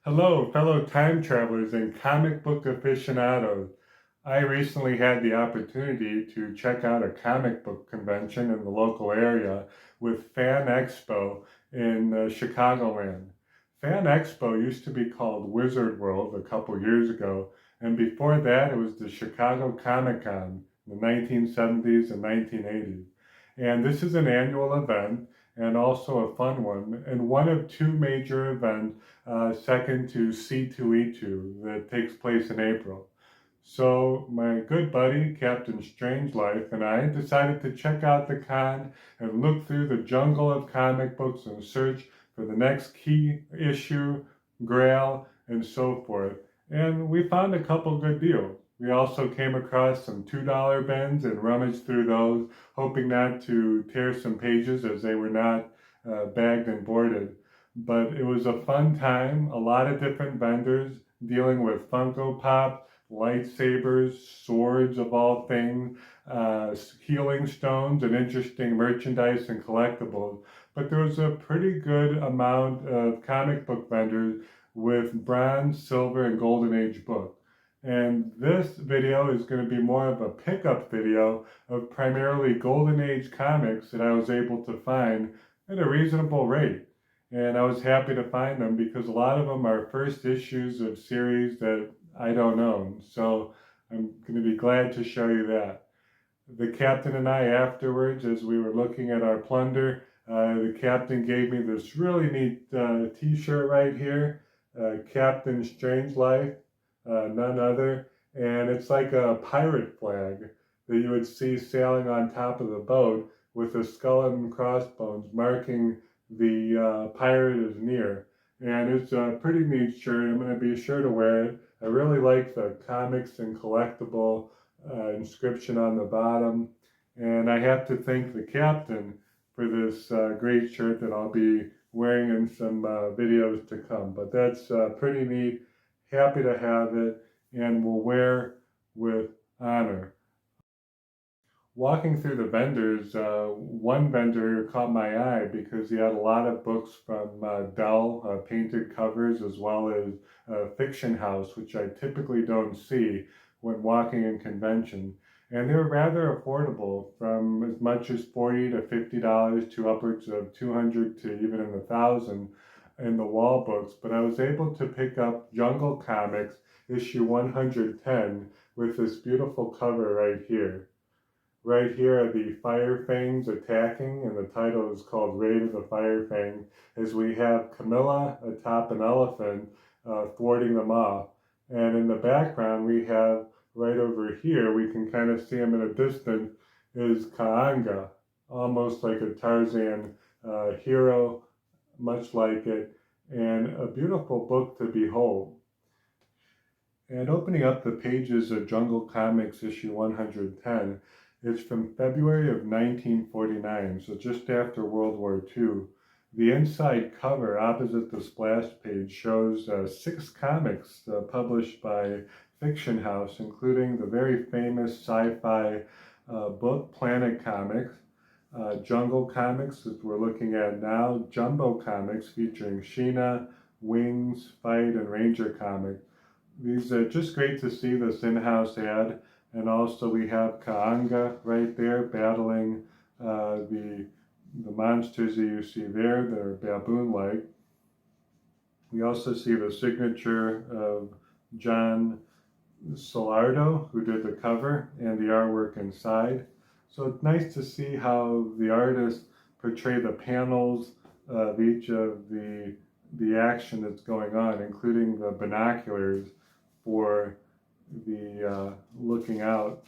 Hello, fellow time travelers and comic book aficionados. I recently had the opportunity to check out a comic book convention in the local area with Fan Expo in Chicagoland. Fan Expo used to be called Wizard World a couple years ago, and before that it was the Chicago Comic Con in the 1970s and 1980s. And this is an annual event and also a fun one, and one of two major events second to C2E2 that takes place in April. So my good buddy, Captain Strangelife, and I decided to check out the con and look through the jungle of comic books and search for the next key issue, grail, and so forth. And we found a couple good deals. We also came across some $2 bins and rummaged through those, hoping not to tear some pages as they were not bagged and boarded. But it was a fun time, a lot of different vendors dealing with Funko Pop, lightsabers, swords of all things, healing stones, and interesting merchandise and collectibles. But there was a pretty good amount of comic book vendors with bronze, silver, and golden age books. And this video is going to be more of a pickup video of primarily golden age comics that I was able to find at a reasonable rate. And I was happy to find them because a lot of them are first issues of series that I don't own. So I'm going to be glad to show you that. The captain and I afterwards, as we were looking at our plunder, the captain gave me this really neat t-shirt right here, Captain Strangelife, none other. And it's like a pirate flag that you would see sailing on top of the boat with a skull and crossbones marking the pirate is near. And it's a pretty neat shirt. I'm going to be sure to wear it. I really like the comics and collectible inscription on the bottom. And I have to thank the captain for this great shirt that I'll be wearing in some videos to come. But that's pretty neat. Happy to have it and will wear with honor. Walking through the vendors, one vendor caught my eye because he had a lot of books from Dell, painted covers, as well as Fiction House, which I typically don't see when walking in convention. And they were rather affordable, from as much as $40 to $50 to upwards of $200 to even in the $1,000 in the wall books. But I was able to pick up Jungle Comics issue 110 with this beautiful cover right here. Right here are the Fire Fangs attacking, and the title is called Raid of the Fire Fang, as we have Camilla atop an elephant thwarting them off. And in the background we have, right over here, we can kind of see him at a distance, is Kaanga, almost like a Tarzan hero, much like it, and a beautiful book to behold. And opening up the pages of Jungle Comics issue 110, it's from February of 1949, so just after World War II. The inside cover opposite the splash page shows 6 comics published by Fiction House, including the very famous sci-fi book Planet Comics, Jungle Comics that we're looking at now, Jumbo Comics featuring Sheena, Wings, Fight, and Ranger Comics. These are just great to see this in-house ad, and also we have Kaanga right there battling the monsters that you see there that are baboon-like. We also see the signature of John Solardo, who did the cover, and the artwork inside. So it's nice to see how the artists portray the panels of each of the action that's going on, including the binoculars for the looking out.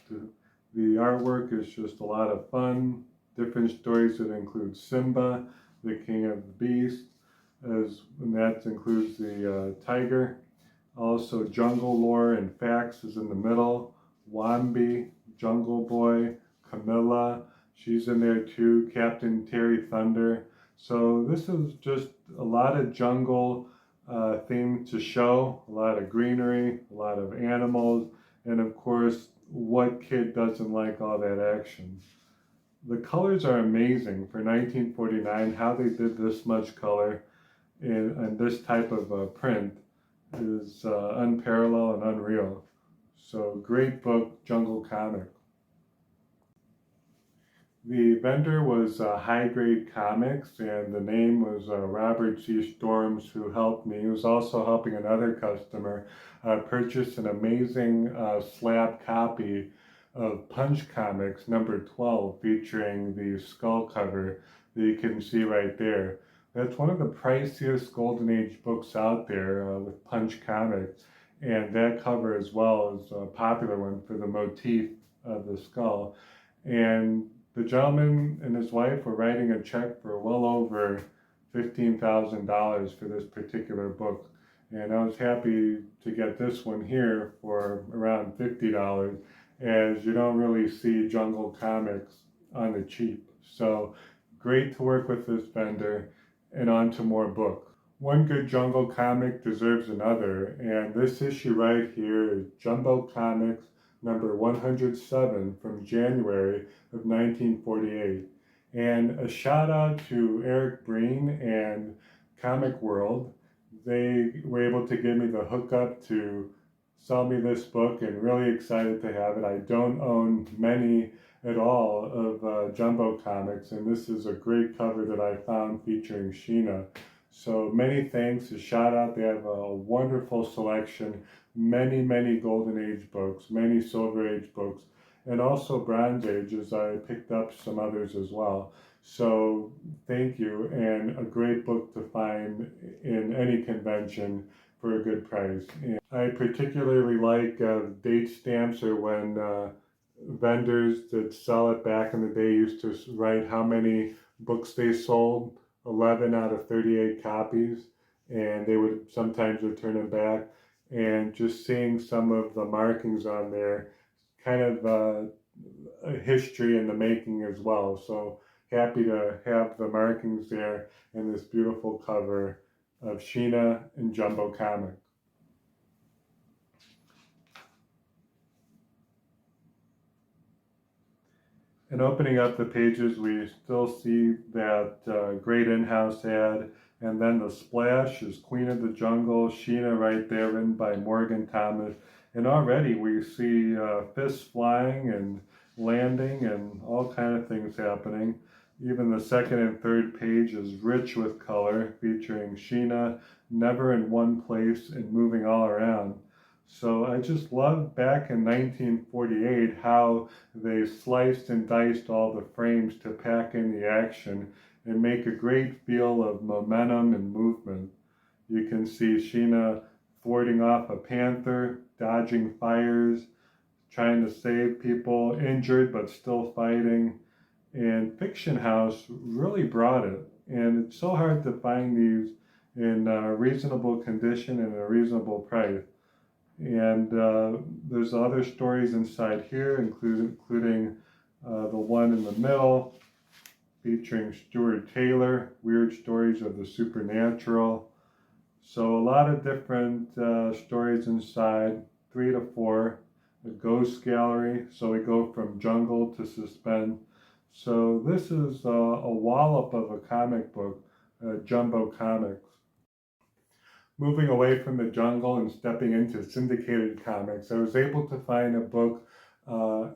The artwork is just a lot of fun. Different stories that include Simba, the King of the Beasts, and that includes the tiger. Also, jungle lore and facts is in the middle. Wambi, Jungle Boy, Camilla, she's in there too. Captain Terry Thunder. So this is just a lot of jungle theme to show, a lot of greenery, a lot of animals, and of course, what kid doesn't like all that action? The colors are amazing for 1949. How they did this much color in this type of print is unparalleled and unreal. So great book, Jungle Comic. The vendor was High Grade Comics, and the name was Robert C. Storms, who helped me. He was also helping another customer purchase an amazing slab copy of Punch Comics number 12, featuring the skull cover that you can see right there. That's one of the priciest Golden Age books out there with Punch Comics, and that cover as well is a popular one for the motif of the skull. And the gentleman and his wife were writing a check for well over $15,000 for this particular book. And I was happy to get this one here for around $50, as you don't really see Jungle Comics on the cheap. So great to work with this vendor, and on to more books. One good Jungle comic deserves another, and this issue right here is Jumbo Comics number 107 from January of 1948. And a shout out to Eric Breen and Comic World. They were able to give me the hookup to sell me this book, and really excited to have it. I don't own many at all of Jumbo Comics, and this is a great cover that I found featuring Sheena. So many thanks, a shout out. They have a wonderful selection, many Golden Age books, many Silver Age books, and also Bronze Age, as I picked up some others as well. So thank you, and a great book to find in any convention for a good price. And I particularly like date stamps, or when vendors that sell it back in the day used to write how many books they sold, 11 out of 38 copies, and they would sometimes return them back. And just seeing some of the markings on there, kind of a history in the making as well. So happy to have the markings there in this beautiful cover of Sheena and Jumbo Comics. And opening up the pages, we still see that great in-house ad, and then the splash is Queen of the Jungle, Sheena right there, written by Morgan Thomas. And already we see fists flying and landing and all kind of things happening. Even the second and third page is rich with color, featuring Sheena never in one place and moving all around. So I just love back in 1948 how they sliced and diced all the frames to pack in the action and make a great feel of momentum and movement. You can see Sheena thwarting off a panther, dodging fires, trying to save people, injured but still fighting. And Fiction House really brought it. And it's so hard to find these in reasonable condition and a reasonable price. And there's other stories inside here, including the one in the middle featuring Stuart Taylor, Weird Stories of the Supernatural. So a lot of different stories inside, 3 to 4. A ghost gallery, so we go from jungle to suspense. So this is a wallop of a comic book, Jumbo Comics. Moving away from the jungle and stepping into syndicated comics, I was able to find a book,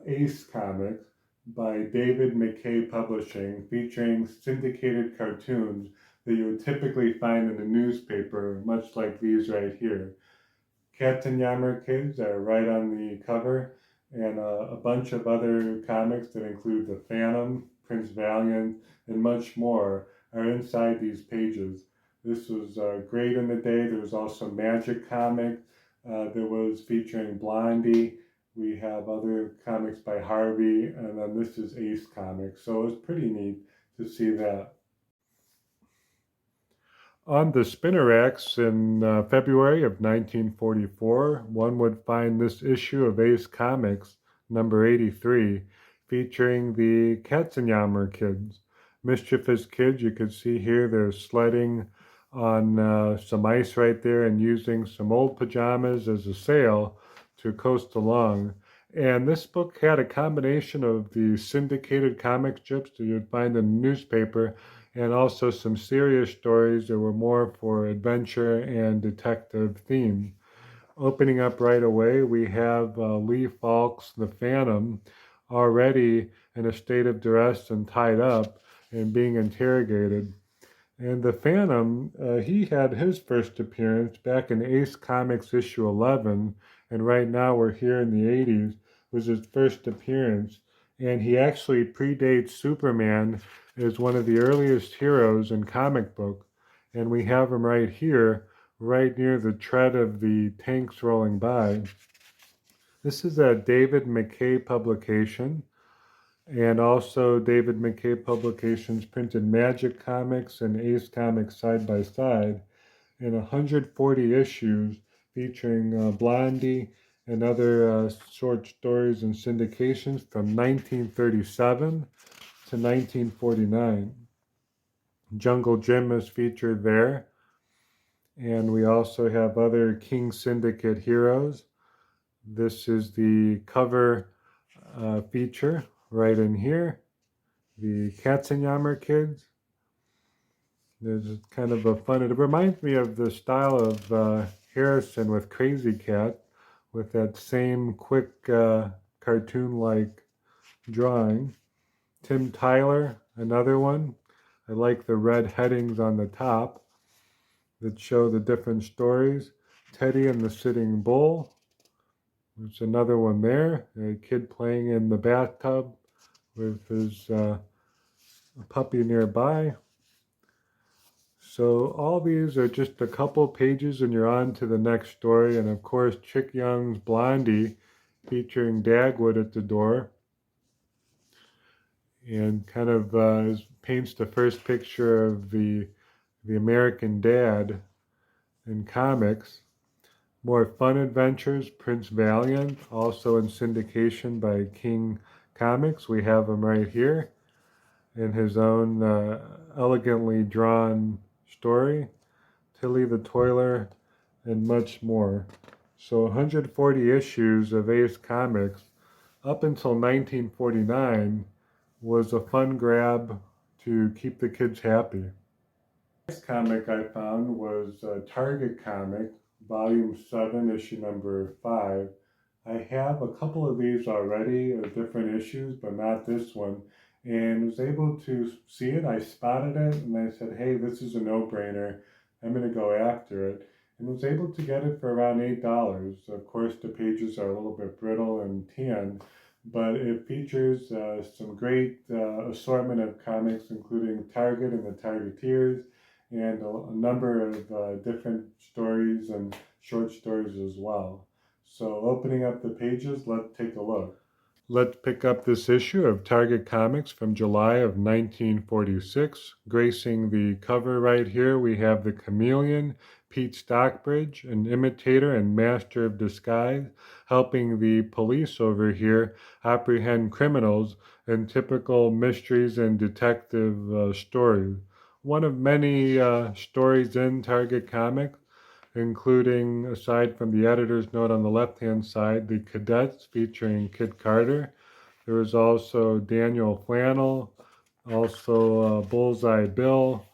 Ace Comics, by David McKay Publishing, featuring syndicated cartoons that you would typically find in a newspaper, much like these right here. Katzenjammer Kids are right on the cover, and a bunch of other comics that include The Phantom, Prince Valiant, and much more are inside these pages. This was great in the day. There was also Magic Comic that was featuring Blondie. We have other comics by Harvey, and then this is Ace Comics. So it was pretty neat to see that. On the spinner racks in February of 1944, one would find this issue of Ace Comics, number 83, featuring the Katzenjammer kids. Mischievous kids, you can see here they're sledding on some ice right there and using some old pajamas as a sail to coast along. And this book had a combination of the syndicated comic strips that you'd find in the newspaper and also some serious stories that were more for adventure and detective theme. Opening up right away, we have Lee Falk's The Phantom already in a state of duress and tied up and being interrogated. And the Phantom, he had his first appearance back in Ace Comics issue 11, and right now we're here in the 80s, was his first appearance. And he actually predates Superman as one of the earliest heroes in comic book. And we have him right here, right near the tread of the tanks rolling by. This is a David McKay publication. And also David McKay Publications printed Magic Comics and Ace Comics side by side in 140 issues featuring Blondie and other short stories and syndications from 1937 to 1949. Jungle Jim is featured there. And we also have other King Syndicate heroes. This is the cover feature right in here. The Katzenjammer kids. There's kind of a fun, it reminds me of the style of Harrison with Crazy Cat, with that same quick cartoon-like drawing. Tim Tyler, another one. I like the red headings on the top that show the different stories. Teddy and the Sitting Bull. There's another one there. A kid playing in the bathtub with his puppy nearby. So all these are just a couple pages and you're on to the next story. And of course, Chick Young's Blondie featuring Dagwood at the door. And kind of paints the first picture of the American dad in comics. More fun adventures, Prince Valiant, also in syndication by King Comics. We have him right here in his own elegantly drawn story. Tilly the Toiler, and much more. So 140 issues of Ace Comics up until 1949 was a fun grab to keep the kids happy. The next comic I found was Target Comic, Volume 7, issue number 5. I have a couple of these already, different issues, but not this one. And was able to see it. I spotted it and I said, hey, this is a no-brainer. I'm going to go after it. And was able to get it for around $8. Of course, the pages are a little bit brittle and tan, but it features some great assortment of comics, including Target and the Targeteers, and a number of different stories and short stories as well. So opening up the pages, let's take a look. Let's pick up this issue of Target Comics from July of 1946. Gracing the cover right here, we have the Chameleon, Pete Stockbridge, an imitator and master of disguise, helping the police over here apprehend criminals in typical mysteries and detective stories. One of many stories in Target Comics, including, aside from the editor's note on the left-hand side, the Cadets featuring Kid Carter. There was also Daniel Flannel, also Bullseye Bill,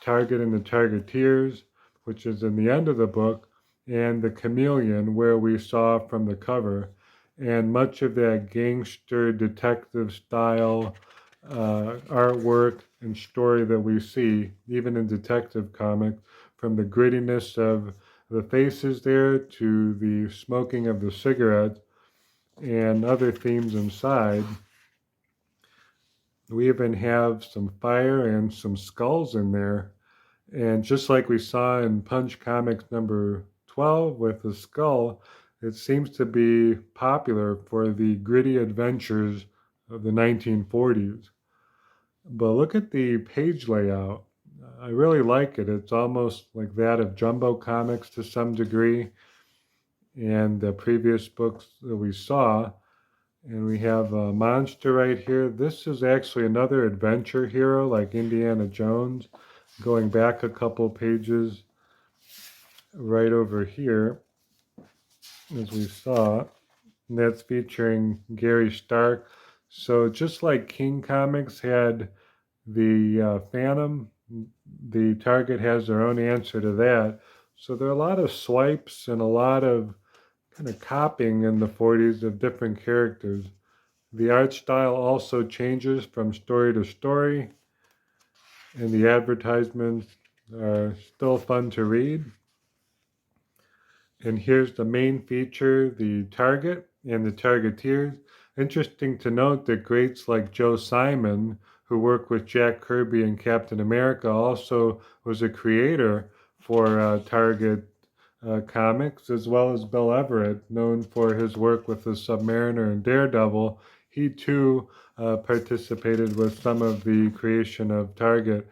Target and the Targeteers, which is in the end of the book, and the Chameleon, where we saw from the cover, and much of that gangster detective style artwork and story that we see, even in Detective Comics, from the grittiness of the faces there to the smoking of the cigarettes and other themes inside. We even have some fire and some skulls in there. And just like we saw in Punch Comics number 12 with the skull, it seems to be popular for the gritty adventures of the 1940s. But look at the page layout. I really like it. It's almost like that of Jumbo Comics to some degree and the previous books that we saw. And we have a monster right here. This is actually another adventure hero like Indiana Jones. Going back a couple pages right over here, as we saw, and that's featuring Gary Stark. So just like King Comics had the Phantom, the Target has their own answer to that. So there are a lot of swipes and a lot of kind of copying in the 40s of different characters. The art style also changes from story to story, and the advertisements are still fun to read. And here's the main feature, the Target and the Targeteers. Interesting to note that greats like Joe Simon, who worked with Jack Kirby and Captain America, also was a creator for Target Comics, as well as Bill Everett, known for his work with the Submariner and Daredevil. He too participated with some of the creation of Target.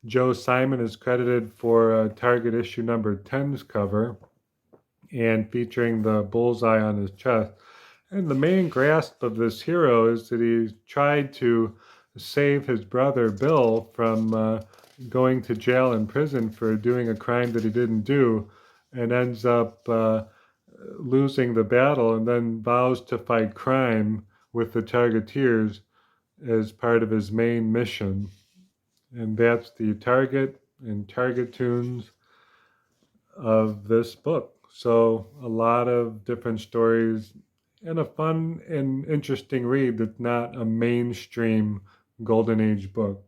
Joe Simon is credited for Target issue number 10's cover and featuring the bullseye on his chest. And the main grasp of this hero is that he tried to save his brother Bill from going to jail and prison for doing a crime that he didn't do, and ends up losing the battle, and then vows to fight crime with the Targeteers as part of his main mission. And that's the Target and Target tunes of this book. So a lot of different stories and a fun and interesting read that's not a mainstream Golden Age book.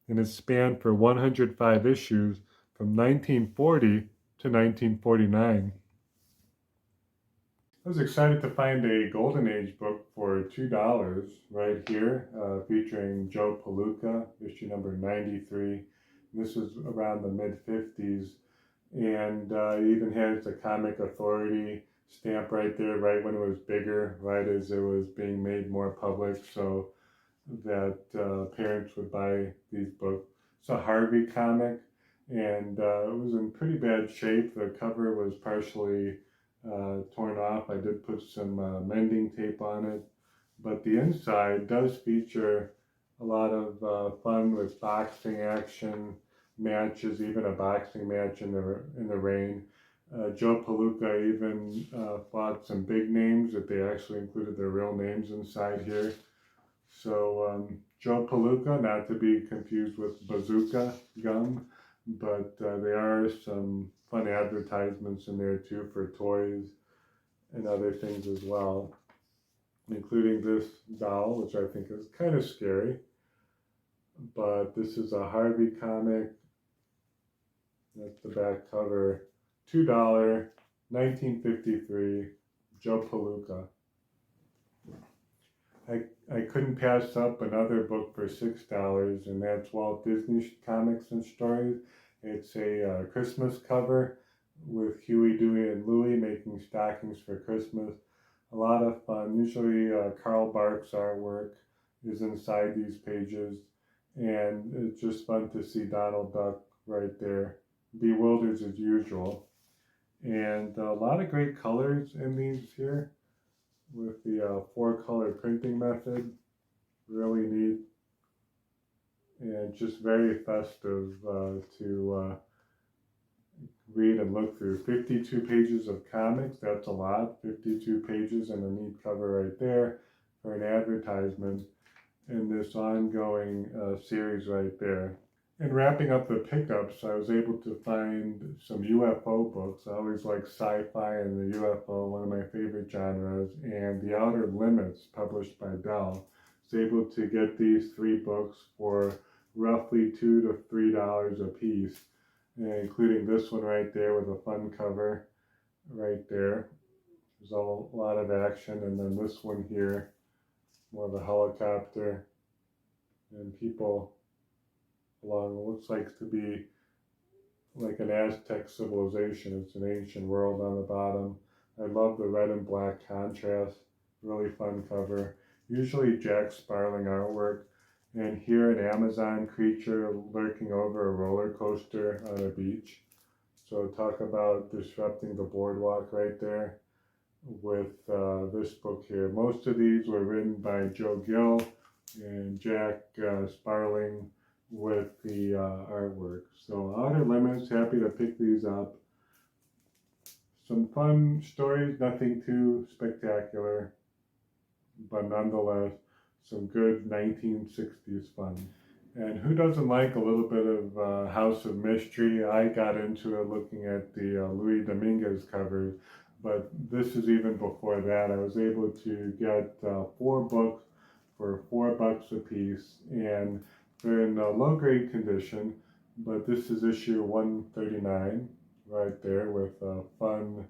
And it spanned for 105 issues from 1940 to 1949. I was excited to find a Golden Age book for $2 right here, featuring Joe Palooka, issue number 93. This is around the mid-50s, and even has the Comic Authority stamp right there, right when it was bigger, right as it was being made more public, so that parents would buy these books. It's a Harvey comic, and it was in pretty bad shape. The cover was partially torn off. I did put some mending tape on it, but the inside does feature a lot of fun with boxing action, matches, even a boxing match in the rain. Joe Palooka even fought some big names that they actually included their real names inside here. So Joe Palooka, not to be confused with Bazooka Gum, but there are some fun advertisements in there too for toys and other things as well, including this doll, which I think is kind of scary. But this is a Harvey comic. That's the back cover. $2, 1953, Joe Palooka. I couldn't pass up another book for $6, and that's Walt Disney Comics and Stories. It's a Christmas cover with Huey, Dewey, and Louie making stockings for Christmas. A lot of fun. Usually Carl Barks' artwork is inside these pages, and it's just fun to see Donald Duck right there. Bewilders as usual. And a lot of great colors in these here with the 4-color printing method. Really neat and just very festive to read and look through. 52 pages of comics, that's a lot. 52 pages and a neat cover right there for an advertisement in this ongoing series right there. In wrapping up the pickups, I was able to find some UFO books. I always like sci-fi and the UFO, one of my favorite genres, and The Outer Limits, published by Dell. I was able to get these 3 books for roughly $2 to $3 a piece, including this one right there with a fun cover right there. There's a lot of action, and then this one here, more of a helicopter and people along what looks like to be like an Aztec civilization. It's an ancient world on the bottom. I love the red and black contrast, really fun cover. Usually Jack Sparling artwork, and here an Amazon creature lurking over a roller coaster on a beach. So talk about disrupting the boardwalk right there with this book here. Most of these were written by Joe Gill and Jack Sparling with the artwork. So Outer Limits, happy to pick these up. Some fun stories, nothing too spectacular, but nonetheless some good 1960s fun. And who doesn't like a little bit of House of Mystery? I got into it looking at the Louis Dominguez covers, but this is even before that. I was able to get 4 books for $4 a piece, and they're in low grade condition, but this is issue 139 right there with a fun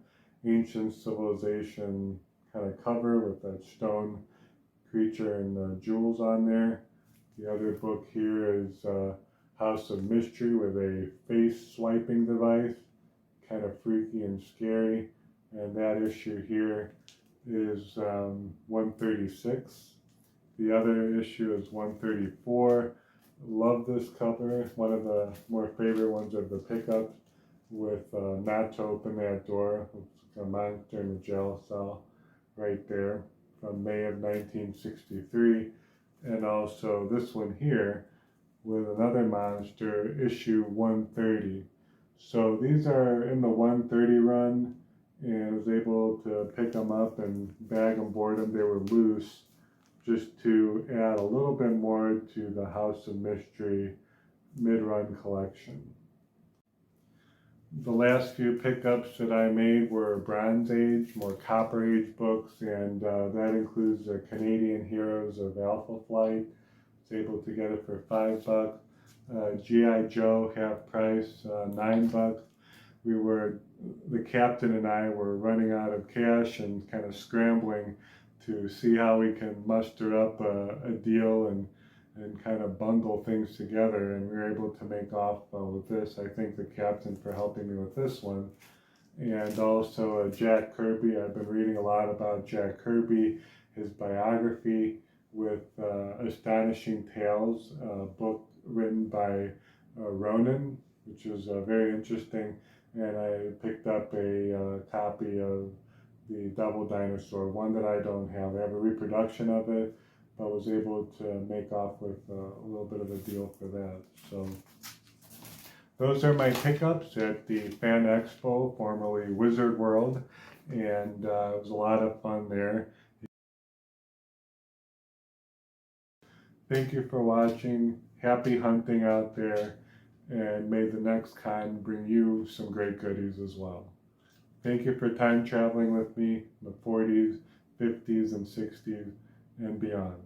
ancient civilization kind of cover with that stone creature and jewels on there. The other book here is House of Mystery with a face swiping device, kind of freaky and scary. And that issue here is 136. The other issue is 134. Love this cover, one of the more favorite ones of the pickups, with Not to Open That Door. It's a monster in a jail cell right there from May of 1963. And also this one here with another monster, issue 130. So these are in the 130 run, and I was able to pick them up and bag them, board them. They were loose, just to add a little bit more to the House of Mystery mid-run collection. The last few pickups that I made were Bronze Age, more Copper Age books, and that includes the Canadian Heroes of Alpha Flight. I was able to get it for $5. G.I. Joe, half price, $9. The captain and I were running out of cash and kind of scrambling to see how we can muster up a deal and kind of bundle things together, and we were able to make off with this. I thank the captain for helping me with this one. And also Jack Kirby. I've been reading a lot about Jack Kirby, his biography with Astonishing Tales, a book written by Ronan, which is very interesting. And I picked up a copy of the Double Dinosaur, one that I don't have. I have a reproduction of it, but was able to make off with a little bit of a deal for that. So those are my pickups at the Fan Expo, formerly Wizard World, and it was a lot of fun there. Thank you for watching. Happy hunting out there, and may the next con bring you some great goodies as well. Thank you for time traveling with me in the 40s, 50s, and 60s, and beyond.